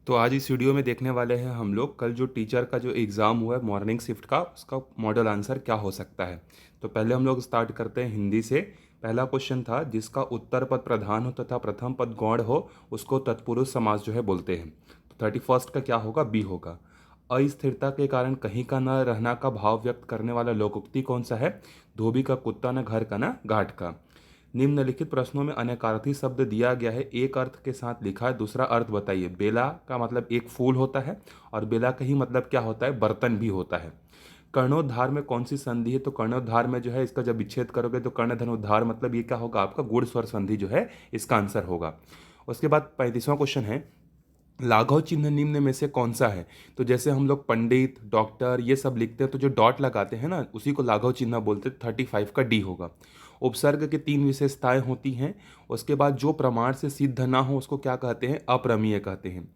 तो आज इस वीडियो में देखने वाले हैं हम लोग कल जो टीचर का जो एग्ज़ाम हुआ है मॉर्निंग शिफ्ट का उसका मॉडल आंसर क्या हो सकता है। तो पहले हम लोग स्टार्ट करते हैं हिंदी से। पहला क्वेश्चन था जिसका उत्तर पद प्रधान हो तथा प्रथम पद गौण हो उसको तत्पुरुष समास जो है बोलते हैं। तो 31 का क्या होगा, बी होगा। अस्थिरता के कारण कहीं का न रहना का भाव व्यक्त करने वाला लोकोक्ति कौन सा है। धोबी का कुत्ता न घर का न घाट का। निम्नलिखित प्रश्नों में अनेकार्थी शब्द दिया गया है, एक अर्थ के साथ लिखा है, दूसरा अर्थ बताइए। बेला का मतलब एक फूल होता है और बेला का ही मतलब क्या होता है, बर्तन भी होता है। कर्णोद्धार में कौन सी संधि है। तो कर्णोद्धार में जो है इसका जब विच्छेद करोगे तो कर्ण धनुद्धार मतलब ये क्या होगा, आपका गुण स्वर संधि जो है इसका आंसर होगा। उसके बाद 35वां क्वेश्चन है, लाघव चिन्ह निम्न में से कौन सा है। तो जैसे हम लोग पंडित डॉक्टर ये सब लिखते हैं तो जो डॉट लगाते हैं ना उसी को लाघव चिन्ह बोलते हैं। 35 का डी होगा। उपसर्ग के 3 विशेषताएं होती हैं। उसके बाद जो प्रमाण से सिद्ध ना हो उसको क्या कहते हैं, अप्रमेय कहते हैं।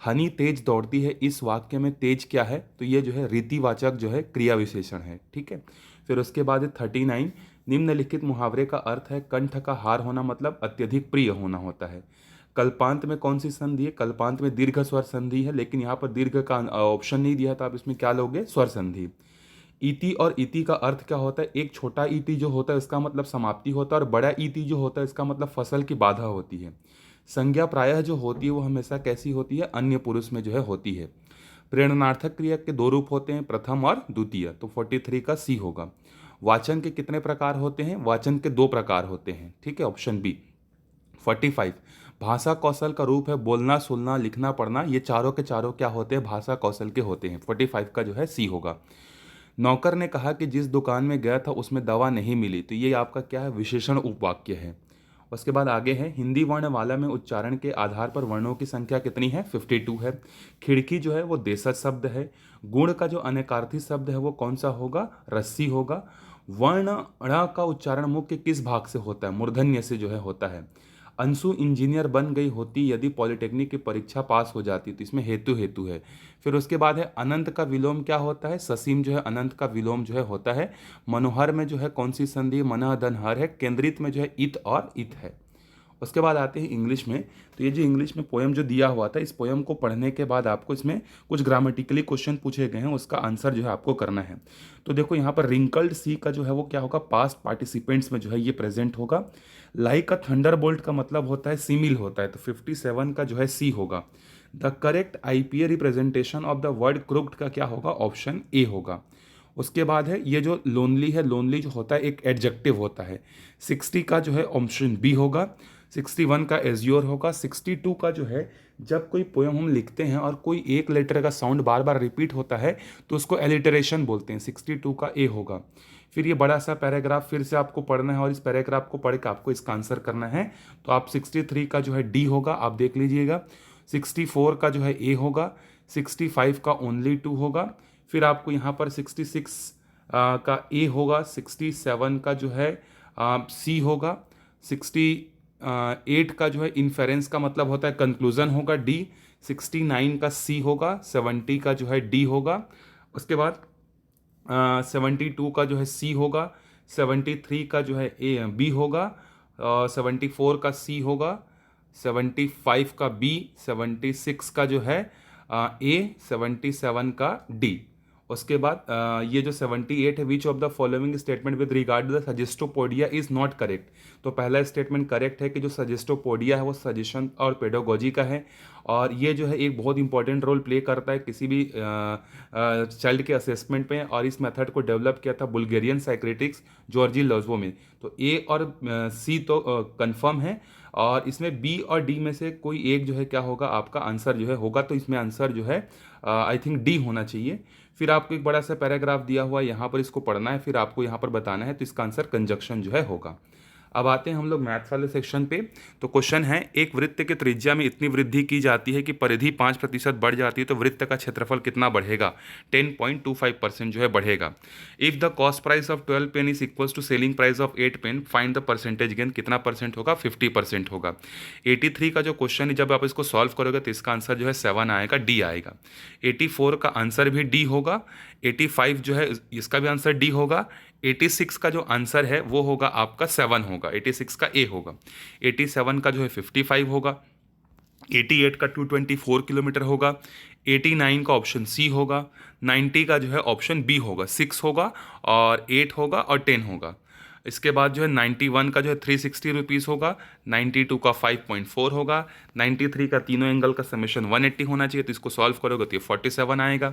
हनी तेज दौड़ती है, इस वाक्य में तेज क्या है। तो ये जो है रीतिवाचक जो है क्रिया विशेषण है, ठीक है। फिर उसके बाद 39, निम्नलिखित मुहावरे का अर्थ है कंठ का हार होना मतलब अत्यधिक प्रिय होना होता है। कल्पांत में कौन सी संधि है। कल्पांत में दीर्घ स्वर संधि है, लेकिन यहाँ पर दीर्घ का ऑप्शन नहीं दिया तो आप इसमें क्या लोगे, स्वर संधि। इति और इति का अर्थ क्या होता है। एक छोटा इति जो होता है इसका मतलब समाप्ति होता है और बड़ा इति जो होता है इसका मतलब फसल की बाधा होती है। संज्ञा प्रायः जो होती है वो हमेशा कैसी होती है, अन्य पुरुष में जो है होती है। प्रेरणार्थक क्रिया के दो रूप होते हैं, प्रथम और द्वितीय। तो 43 का सी होगा। वाचन के कितने प्रकार होते हैं। वाचन के 2 प्रकार होते हैं, ठीक है, ऑप्शन बी। 45, भाषा कौशल का रूप है बोलना सुनना लिखना पढ़ना, ये चारों के चारों क्या होते हैं, भाषा कौशल के होते हैं। 45 का जो है सी होगा। नौकर ने कहा कि जिस दुकान में गया था उसमें दवा नहीं मिली, तो ये आपका क्या है, विशेषण उपवाक्य है। उसके बाद आगे है, हिंदी वर्णमाला में उच्चारण के आधार पर वर्णों की संख्या कितनी है, 52 है। खिड़की जो है वो देशज शब्द है। गुण का जो अनेकार्थी शब्द है वो कौन सा होगा, रस्सी होगा। वर्ण ण का उच्चारण मुख्य किस भाग से होता है, मूर्धन्य से जो है होता है। अंशु इंजीनियर बन गई होती यदि पॉलिटेक्निक की परीक्षा पास हो जाती, तो इसमें हेतु हेतु है। फिर उसके बाद है, अनंत का विलोम क्या होता है, ससीम जो है अनंत का विलोम जो है होता है। मनोहर में जो है कौन सी संधि, मनः धन हर है। केंद्रित में जो है इत और इत है। उसके बाद आते हैं इंग्लिश में। तो ये जो इंग्लिश में पोयम जो दिया हुआ था, इस पोयम को पढ़ने के बाद आपको इसमें कुछ ग्रामेटिकली क्वेश्चन पूछे गए हैं, उसका आंसर जो है आपको करना है। तो देखो यहाँ पर रिंकल्ड सी का जो है वो क्या होगा, पास्ट पार्टिसिपेंट्स में जो है ये प्रेजेंट होगा। लाइक अ थंडरबोल्ट का मतलब होता है सिमिल होता है, तो 57 का जो है सी होगा। The correct IPA representation of the word crooked का क्या होगा, ऑप्शन ए होगा। उसके बाद है, ये जो लोनली है, लोनली जो होता है एक एडजेक्टिव होता है। 60 का जो है ऑप्शन बी होगा। 61 का एज्योर होगा। 62 का जो है, जब कोई पोयम हम लिखते हैं और कोई एक लेटर का साउंड बार बार रिपीट होता है तो उसको एलिटरेशन बोलते हैं। 62 का ए होगा। फिर ये बड़ा सा पैराग्राफ फिर से आपको पढ़ना है और इस पैराग्राफ को पढ़ के आपको इसका आंसर करना है। तो आप 63 का जो है डी होगा, आप देख लीजिएगा। 64 का जो है ए होगा। 65 का ओनली टू होगा। फिर आपको यहाँ पर 66 का ए होगा। 67 का जो है सी होगा। 68 का जो है इन्फेरेंस का मतलब होता है कंक्लूजन होगा, डी। 69 का सी होगा। 70 का जो है डी होगा। उसके बाद 72 का जो है सी होगा। 73 का जो है ए बी होगा। 74 का सी होगा। 75 का बी। 76 का जो है ए। 77 का डी। उसके बाद ये जो 78 है, which of the following statement with regard the सजेस्टोपोडिया इज नॉट करेक्ट। तो पहला स्टेटमेंट करेक्ट है कि जो सजेस्टोपोडिया है वो सजेशन और पेडागोजी का है, और ये जो है एक बहुत इंपॉर्टेंट रोल प्ले करता है किसी भी चाइल्ड के असेसमेंट में, और इस मेथड को डेवलप किया था बुल्गेरियन साइक्रेटिक्स जॉर्जी लॉज्वो में। तो ए और सी तो कंफर्म है, और इसमें बी और डी में से कोई एक जो है क्या होगा, आपका आंसर जो है होगा। तो इसमें आंसर जो है आई थिंक डी होना चाहिए। फिर आपको एक बड़ा सा पैराग्राफ दिया हुआ है, यहाँ पर इसको पढ़ना है, फिर आपको यहाँ पर बताना है, तो इसका आंसर कंजक्शन जो है होगा। अब आते हैं हम लोग मैथ्स वाले सेक्शन पे। तो क्वेश्चन है, एक वृत्त के त्रिज्या में इतनी वृद्धि की जाती है कि परिधि 5% बढ़ जाती है, तो वृत्त का क्षेत्रफल कितना बढ़ेगा, 10.25% जो है बढ़ेगा। If the cost price of 12 pen is equals to selling price of 8 pen, find the percentage gain, कितना परसेंट होगा, 50% होगा। 83 का जो क्वेश्चन है, जब आप इसको सॉल्व करोगे तो इसका आंसर जो है 7 आएगा, डी आएगा। 84 का आंसर भी डी होगा। 85 जो है इसका भी आंसर डी होगा। 86 का जो आंसर है वो होगा आपका 7 होगा, 86 का ए होगा। 87 का जो है 55 होगा। 88 का 224 किलोमीटर होगा, 89 का ऑप्शन सी होगा, 90 का जो है ऑप्शन बी होगा, 6 होगा और 8 होगा और 10 होगा। इसके बाद जो है 91 का जो है 360 रुपीज़ होगा, 92 का 5.4 होगा, 93 का तीनों एंगल का समेशन 180 होना चाहिए, तो इसको सॉल्व करोगे तो ये 47 आएगा।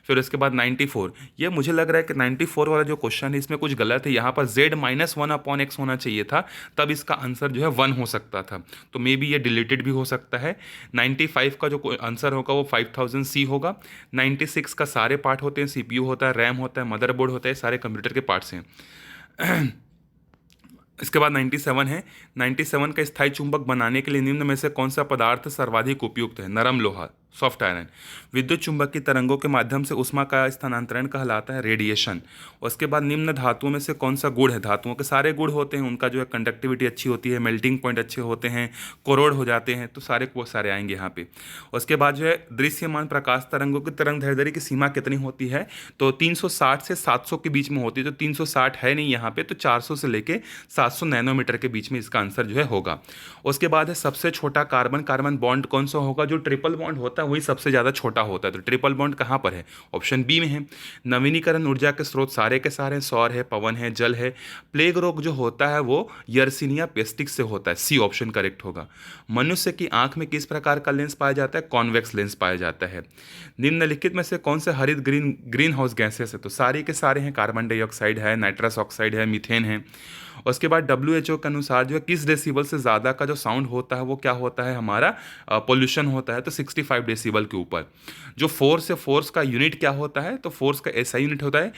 फिर उसके बाद 94, ये मुझे लग रहा है कि 94 वाला जो क्वेश्चन है इसमें कुछ गलत है, यहाँ पर z-1/x होना चाहिए था, तब इसका आंसर जो है 1 हो सकता था, तो मे बी ये डिलीटेड भी हो सकता है। 95 का जो आंसर होगा वो 5000 सी होगा। 96 का सारे पार्ट होते हैं, सीपीयू होता है, रैम होता है, मदरबोर्ड होता है, सारे कंप्यूटर के पार्ट्स हैं। इसके बाद 97 है। 97 का स्थायी चुंबक बनाने के लिए निम्न में से कौन सा पदार्थ सर्वाधिक उपयुक्त है? नरम लोहा, सॉफ्ट आयरन। विद्युत चुंबकीय तरंगों के माध्यम से ऊष्मा का स्थानांतरण कहलाता है रेडिएशन। उसके बाद निम्न धातुओं में से कौन सा गुण है? धातुओं के सारे गुण होते हैं, उनका जो है कंडक्टिविटी अच्छी होती है, मेल्टिंग पॉइंट अच्छे होते हैं, कोरोड हो जाते हैं, तो सारे वो सारे आएंगे यहाँ पे। उसके बाद जो है दृश्यमान प्रकाश तरंगों की तरंग दैर्ध्य की सीमा कितनी होती है? तो 360 से 700 के बीच में होती है, तो 360 है नहीं यहाँ पे, तो 400 से लेके 700 नैनोमीटर के बीच में इसका आंसर जो है होगा। उसके बाद है सबसे छोटा कार्बन कार्बन बॉन्ड कौन सा होगा? जो ट्रिपल बॉन्ड होता है वही सबसे ज़्यादा छोटा होता है, तो ट्रिपल बॉन्ड कहाँ पर है? ऑप्शन बी में है। नवीनीकरण ऊर्जा के स्रोत सारे के सारे सौर है, पवन है, जल है। प्लेग रोग जो होता है वो यर्सिनिया पेस्टिक से होता है, सी ऑप्शन करेक्ट होगा। मनुष्य की आंख में किस प्रकार का लेंस पाया जाता है? कॉन्वेक्स लेंस पाया जाता है। निम्नलिखित में से कौन से हरित ग्रीन हाउस गैसेस है? तो सारे के सारे हैं, कार्बन डाइऑक्साइड है, नाइट्रस ऑक्साइड है, मीथेन है। उसके बाद WHO के अनुसार जो है किस डेसिबल से ज़्यादा का जो साउंड होता है वो क्या होता है? हमारा पोल्यूशन होता है, तो 65 डेसिबल के ऊपर। जो फोर्स है, फोर्स का यूनिट क्या होता है? तो फोर्स का ऐसा यूनिट होता है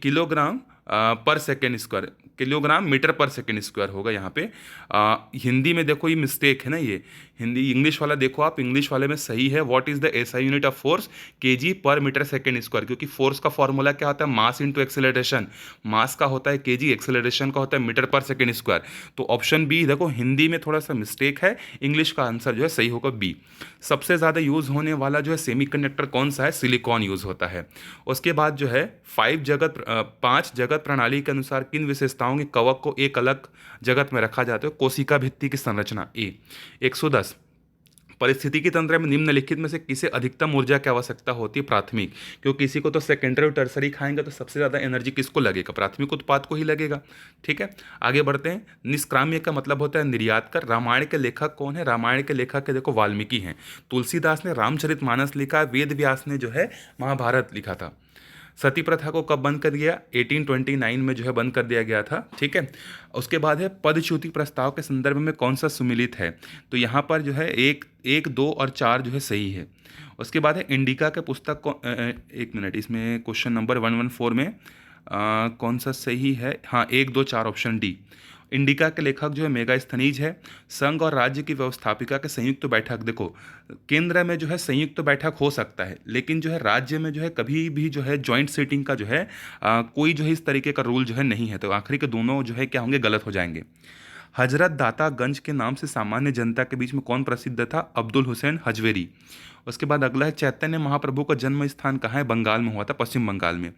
किलोग्राम पर सेकेंड स्क्वायर, किलोग्राम मीटर पर सेकेंड स्क्वायर होगा यहाँ पे। हिंदी में देखो ये मिस्टेक है ना, ये हिंदी इंग्लिश वाला देखो आप, इंग्लिश वाले में सही है what is the SI unit of force? KG पर मीटर सेकेंड स्क्वायर, क्योंकि फोर्स का फॉर्मूला क्या होता है? Mass into acceleration. मास का होता है केजी, एक्सेलरेशन का होता है मीटर पर सेकेंड स्क्वायर। तो ऑप्शन बी देखो, हिंदी में थोड़ा सा मिस्टेक है, इंग्लिश का आंसर जो है सही होगा बी। सबसे ज़्यादा यूज़ होने वाला जो है सेमीकंडक्टर कौन सा है? सिलिकॉन यूज़ होता है। उसके बाद जो है 5 जगत प्रणाली के अनुसार किन विशेषताओं के कवक को एक अलग जगत में रखा जाता है? कोशिका भित्ति की संरचना ए। 110, परिस्थितिकी तंत्र में निम्नलिखित में से किसे अधिकतम ऊर्जा की आवश्यकता होती है? प्राथमिक, क्योंकि किसी को तो सेकेंडरी और टर्सरी खाएंगे तो सबसे ज़्यादा एनर्जी किसको लगेगा? प्राथमिक उत्पाद को ही लगेगा। ठीक है, आगे बढ़ते हैं। निष्क्राम्य का मतलब होता है निर्यात कर। रामायण के लेखक कौन है? रामायण के लेखक है देखो वाल्मीकि हैं। तुलसीदास ने रामचरितमानस लिखा, वेद व्यास ने जो है महाभारत लिखा था। सती प्रथा को कब बंद कर दिया? 1829 में जो है बंद कर दिया गया था। ठीक है, उसके बाद है पदच्युति प्रस्ताव के संदर्भ में कौन सा सुमिलित है? तो यहाँ पर जो है 1, 2 और 4 जो है सही है। उसके बाद है इंडिका के पुस्तक को एक मिनट, इसमें क्वेश्चन नंबर 114 में कौन सा सही है? हाँ, 1, 2, 4 ऑप्शन डी। इंडिका के लेखक जो है मेगास्थनीज है। संघ और राज्य की व्यवस्थापिका के संयुक्त बैठक, देखो केंद्र में जो है संयुक्त बैठक हो सकता है, लेकिन जो है राज्य में जो है कभी भी जो है जॉइंट सीटिंग का जो है कोई जो है इस तरीके का रूल जो है नहीं है, तो आखिरी के दोनों जो है क्या होंगे? गलत हो जाएंगे। हजरत दातागंज के नाम से सामान्य जनता के बीच में कौन प्रसिद्ध था? अब्दुल हुसैन हजवेरी। उसके बाद अगला है चैतन्य महाप्रभु का जन्म स्थान कहाँ है? बंगाल में हुआ था, पश्चिम बंगाल में।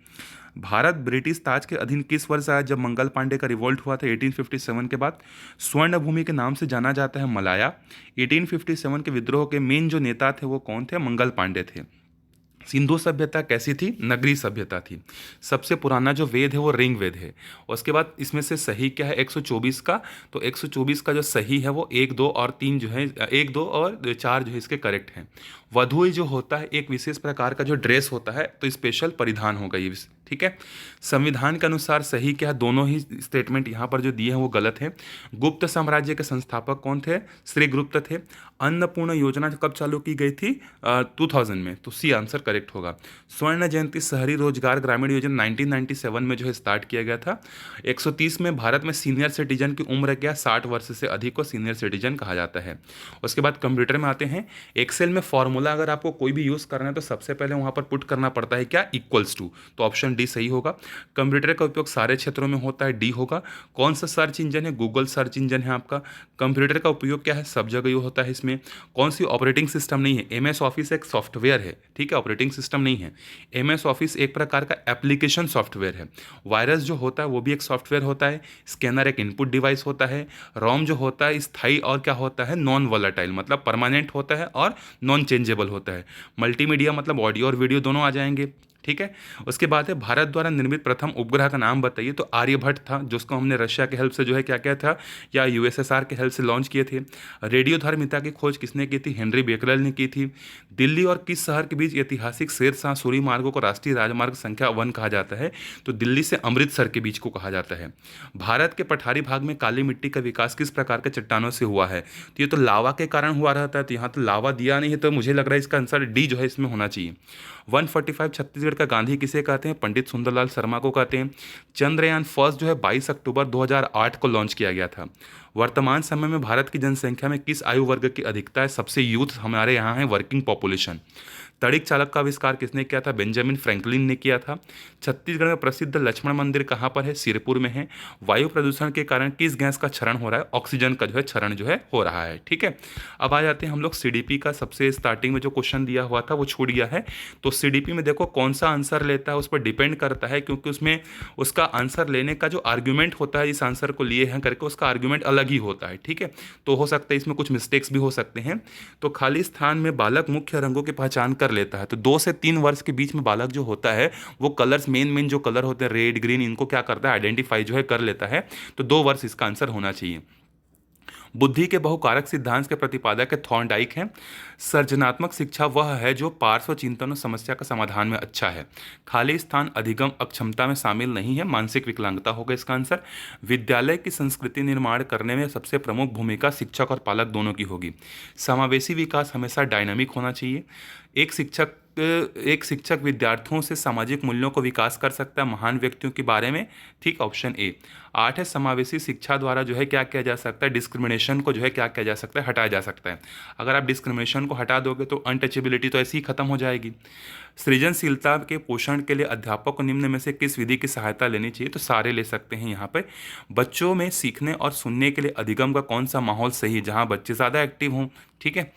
भारत ब्रिटिश ताज के अधीन किस वर्ष आया जब मंगल पांडे का रिवोल्ट हुआ था? 1857 के बाद। स्वर्ण भूमि के नाम से जाना जाता है मलाया। 1857 के विद्रोह के मेन जो नेता थे वो कौन थे? मंगल पांडे थे। सिंधु सभ्यता कैसी थी? नगरीय सभ्यता थी। सबसे पुराना जो वेद है वो ऋग वेद है। उसके बाद इसमें से सही क्या है? 124 का, तो 124 का जो सही है वो 1, 2 और 3 जो है, 1, 2 और 4 जो है इसके करेक्ट हैं। वधुई जो होता है एक विशेष प्रकार का जो ड्रेस होता है, तो स्पेशल परिधान होगा ये। ठीक है, संविधान के अनुसार सही क्या है? दोनों ही स्टेटमेंट यहाँ पर जो दिए हैं वो गलत है। गुप्त साम्राज्य के संस्थापक कौन थे? श्री गुप्त थे। अन्नपूर्ण योजना कब चालू की गई थी? 2000 में, तो सी आंसर करेक्ट होगा। स्वर्ण जयंती शहरी रोजगार ग्रामीण योजना 1997 में जो है स्टार्ट किया गया था। 130 में भारत में सीनियर सिटीजन की उम्र क्या? 60 वर्ष से अधिक को सीनियर सिटीजन कहा जाता है। उसके बाद कंप्यूटर में आते हैं। एक्सेल में फॉर्मूला अगर आपको कोई भी यूज़ करना है तो सबसे पहले वहाँ पर पुट करना पड़ता है क्या? इक्वल्स टू, तो ऑप्शन डी डी सही होगा। कंप्यूटर का उपयोग सारे क्षेत्रों में होता है, डी होगा। कौन सा सर्च इंजन है? गूगल सर्च इंजन है आपका। कंप्यूटर का उपयोग क्या है? सब जगह यूज होता है इसमें। कौन सी ऑपरेटिंग सिस्टम नहीं है? एम एस ऑफिस एक सॉफ्टवेयर है, ठीक है, ऑपरेटिंग सिस्टम नहीं है। एम एस ऑफिस एक प्रकार का एप्लीकेशन सॉफ्टवेयर है। वायरस जो होता है वो भी एक सॉफ्टवेयर होता है। स्कैनर एक इनपुट डिवाइस होता है। रोम जो होता है स्थायी और क्या होता है? नॉन वोलेटाइल, मतलब परमानेंट होता है और नॉन चेंजेबल होता है। मल्टीमीडिया मतलब ऑडियो और वीडियो दोनों आ जाएंगे, ठीक है। उसके बाद है भारत द्वारा निर्मित प्रथम उपग्रह का नाम बताइए। तो आर्यभट्ट था, जिसको हमने रशिया के हेल्प से जो है क्या क्या था, या यूएसएसआर के हेल्प से लॉन्च किए थे। रेडियोधर्मिता की खोज किसने की थी? हेनरी बेकरल ने की थी। दिल्ली और किस शहर के बीच ऐतिहासिक शेरशाह सूरी मार्गों को राष्ट्रीय राजमार्ग संख्या 1 कहा जाता है? तो दिल्ली से अमृतसर के बीच को कहा जाता है। भारत के पठारी भाग में काली मिट्टी का विकास किस प्रकार के चट्टानों से हुआ है? तो ये तो लावा के कारण हुआ रहता है, तो यहाँ तो लावा दिया नहीं है, तो मुझे लग रहा है इसका आंसर डी जो है इसमें होना चाहिए। 145 छत्तीसगढ़ का गांधी किसे कहते हैं? पंडित सुंदरलाल शर्मा को कहते हैं। चंद्रयान फर्स्ट जो है 22 अक्टूबर 2008 को लॉन्च किया गया था। वर्तमान समय में भारत की जनसंख्या में किस आयु वर्ग की अधिकता है? सबसे यूथ हमारे यहाँ है, वर्किंग पॉपुलेशन। तड़िक चालक का आविष्कार किसने किया था? बेंजामिन फ्रैंकलिन ने किया था। छत्तीसगढ़ में प्रसिद्ध लक्ष्मण मंदिर कहाँ पर है? सिरपुर में है। वायु प्रदूषण के कारण किस गैस का क्षरण हो रहा है? ऑक्सीजन का जो है क्षरण जो है हो रहा है, ठीक है। अब आ जाते हैं हम लोग सीडीपी का। सबसे स्टार्टिंग में जो क्वेश्चन दिया हुआ था वो छूट गया है। तो सीडीपी में देखो कौन सा आंसर लेता है उस पर डिपेंड करता है, क्योंकि उसमें उसका आंसर लेने का जो आर्ग्यूमेंट होता है, इस आंसर को लिए हैं करके उसका आर्ग्यूमेंट अलग ही होता है, ठीक है। तो हो सकता है इसमें कुछ मिस्टेक्स भी हो सकते हैं। तो खाली स्थान में बालक मुख्य रंगों की पहचान कर लेता है। तो 2 से 3 वर्ष के बीच में बालक जो होता है वो कलर्स, मेन जो कलर होते हैं रेड ग्रीन, इनको क्या करता है? आइडेंटिफाई जो है कर लेता है। तो 2 वर्ष इसका आंसर होना चाहिए। बुद्धि के बहुकारक सिद्धांत के प्रतिपादक है थॉर्नडाइक हैं। सृजनात्मक शिक्षा वह है जो पार्श्व चिंतन और समस्या का समाधान में अच्छा है। खाली स्थान अधिगम अक्षमता में शामिल नहीं है, मानसिक विकलांगता होगा इसका आंसर। विद्यालय की संस्कृति निर्माण करने में सबसे प्रमुख भूमिका शिक्षक और पालक दोनों की होगी। समावेशी विकास हमेशा डायनामिक होना चाहिए। एक शिक्षक विद्यार्थियों से सामाजिक मूल्यों को विकास कर सकता है, महान व्यक्तियों के बारे में, ठीक, ऑप्शन ए। 8 है समावेशी शिक्षा द्वारा जो है क्या किया जा सकता है? डिस्क्रिमिनेशन को जो है क्या किया जा सकता है? हटाया जा सकता है। अगर आप डिस्क्रिमिनेशन को हटा दोगे तो अनटचेबिलिटी तो ऐसे ही खत्म हो जाएगी। सृजनशीलता के पोषण के लिए अध्यापक को निम्न में से किस विधि की सहायता लेनी चाहिए? तो सारे ले सकते हैं यहाँ पे। बच्चों में सीखने और सुनने के लिए अधिगम का कौन सा माहौल सही है जहाँ बच्चे ज़्यादा एक्टिव हों, ठीक है।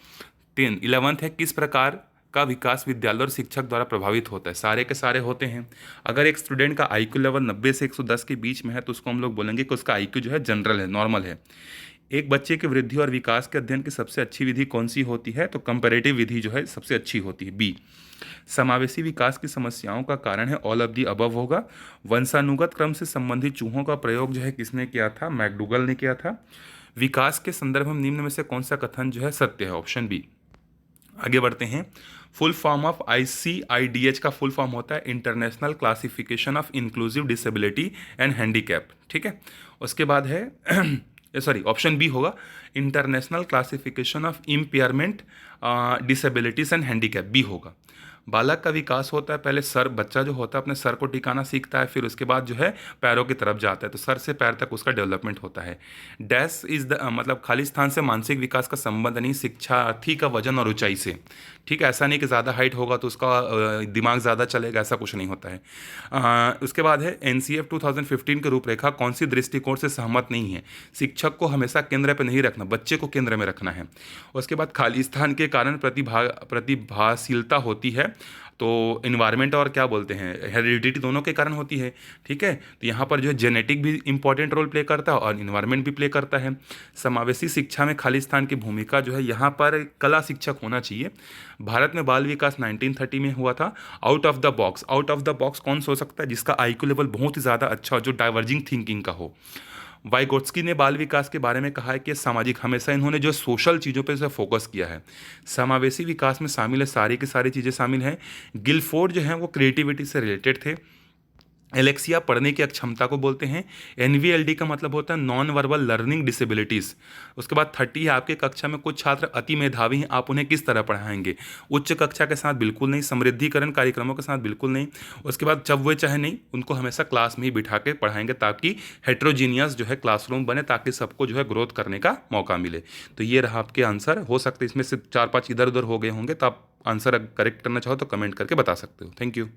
11th है किस प्रकार का विकास विद्यालय और शिक्षक द्वारा प्रभावित होता है? सारे के सारे होते हैं। अगर एक स्टूडेंट का आईक्यू लेवल 90 से 110 के बीच में है तो उसको हम लोग बोलेंगे कि उसका आईक्यू जो है जनरल है, नॉर्मल है। एक बच्चे की वृद्धि और विकास के अध्ययन की सबसे अच्छी विधि कौन सी होती है? तो कंपैरेटिव विधि जो है सबसे अच्छी होती है, बी। समावेशी विकास की समस्याओं का कारण है, ऑल ऑफ दी अबव होगा। वंशानुगत क्रम से संबंधित चूहों का प्रयोग जो है किसने किया था? मैकडूगल ने किया था। विकास के संदर्भ में निम्न में से कौन सा कथन जो है सत्य है? Option B. आगे बढ़ते हैं। फुल फॉर्म ऑफ ICIDH का फुल फॉर्म होता है international classification of inclusive disability and handicap, ठीक है। उसके बाद है सॉरी ऑप्शन बी होगा, international classification of impairment disabilities and handicap, B होगा। बालक का विकास होता है, पहले सर, बच्चा जो होता है अपने सर को टिकाना सीखता है, फिर उसके बाद जो है पैरों की तरफ जाता है, तो सर से पैर तक उसका डेवलपमेंट होता है। डैश इज द मतलब खाली स्थान से मानसिक विकास का संबंध नहीं, शिक्षार्थी का वजन और ऊंचाई से, ठीक है। ऐसा नहीं कि ज़्यादा हाइट होगा तो उसका दिमाग ज़्यादा चलेगा, ऐसा कुछ नहीं होता है। उसके बाद है NCF 2015 की रूपरेखा कौन सी दृष्टिकोण से सहमत नहीं है? शिक्षक को हमेशा केंद्र पर नहीं रखना, बच्चे को केंद्र में रखना है। उसके बाद खाली स्थान के कारण प्रतिभाशीलता होती है, तो इन्वायरमेंट और क्या बोलते हैं हेरिडिटी दोनों के कारण होती है, ठीक है। तो यहाँ पर जो है जेनेटिक भी इंपॉर्टेंट रोल प्ले करता है और इन्वायरमेंट भी प्ले करता है। समावेशी शिक्षा में खाली स्थान की भूमिका जो है यहाँ पर कला शिक्षक होना चाहिए। भारत में बाल विकास 1930 में हुआ था। आउट ऑफ द बॉक्स कौन सा हो सकता है जिसका IQ लेवल बहुत ही ज़्यादा अच्छा हो, जो डाइवर्जिंग थिंकिंग का हो? वाइगोट्स्की ने बाल विकास के बारे में कहा है कि सामाजिक, हमेशा इन्होंने जो सोशल चीज़ों पे से फोकस किया है। समावेशी विकास में शामिल है, सारी की सारी चीज़ें शामिल हैं। गिलफोर्ड जो है वो क्रिएटिविटी से रिलेटेड थे। एलेक्सिया पढ़ने की अक्षमता को बोलते हैं। NVLD का मतलब होता है नॉन वर्बल लर्निंग डिसेबिलिटीज़। उसके बाद 30 है आपके कक्षा में कुछ छात्र अति मेधावी हैं, आप उन्हें किस तरह पढ़ाएंगे? उच्च कक्षा के साथ बिल्कुल नहीं, समृद्धिकरण कार्यक्रमों के साथ बिल्कुल नहीं। उसके बाद जब वे चाहे नहीं, उनको हमेशा क्लास में ही बिठा के पढ़ाएंगे ताकि हेट्रोजीनियस जो है क्लासरूम बने, ताकि सबको जो है ग्रोथ करने का मौका मिले। तो ये रहा आपके आंसर। हो सकते इसमें से 4-5 इधर उधर हो गए होंगे, तो आप आंसर करेक्ट करना चाहो तो कमेंट करके बता सकते हो। Thank you.